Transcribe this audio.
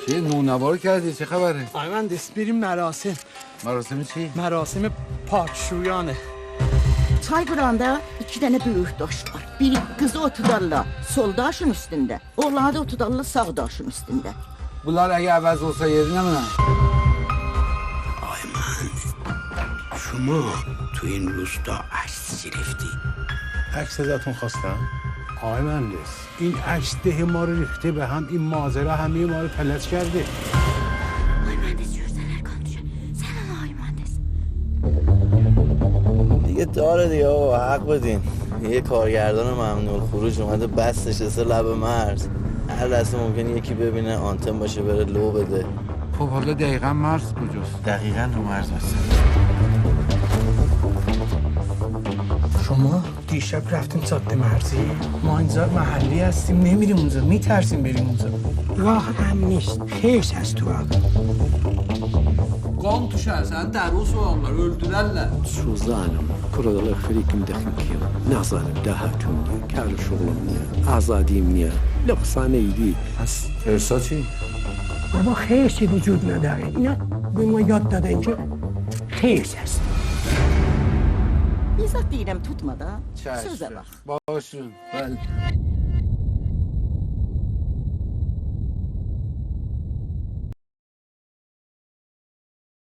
چه نونوار کردی؟ چه خبره؟ آی مهندس بریم مراسم. مراسم چی؟ Merasimi pakşuyanı. Çaykuranda 2 tane büyük taş var. Biri kızı otudarlar sol daşın üstünde. Oğlanı da otudarlar sağ daşın üstünde. Bunlar اگه عوض olsa yerine mi? آقای مهندس شما تو این روستا عکس گرفتی؟ عکس ازتون خواستم. آقای مهندس این عکس ده ما رو ریخته به هم. این ماجرا همه ما رو فلج کرده. Ay mühendis yüzdeler konuşuyor. Sen ay mühendis. دیگه داره دیگه آقا حق بدین. یه کارگردان ممنوع خروج اومده بس نشسته لب مرز. هر لحظه ممکنه یکی ببینه آنتن باشه بره لو بده. خب حالا دقیقا مرز کجاست؟ دقیقاً رو مرز هستم. شما دیشب رفتیم ساده مرزی. ما اینجا محلی هستیم نمیریم اونجا میترسیم بریم اونجا. راه هم نیست خیش از تو راه. Qan düşərsən, dəri soğanlar öldürərlər. Suzanım, kuradalar frikim daxil ki. Nazarım da hatundu. Kar şoğlum niye? Azadim niye? Lafsane idi. پس ارسا چی؟ بابا خیشی وجود نداره. اینا به ما یاد دادن که خیش هست. İzah deyirəm tutma da. Sözə bax. باشون بله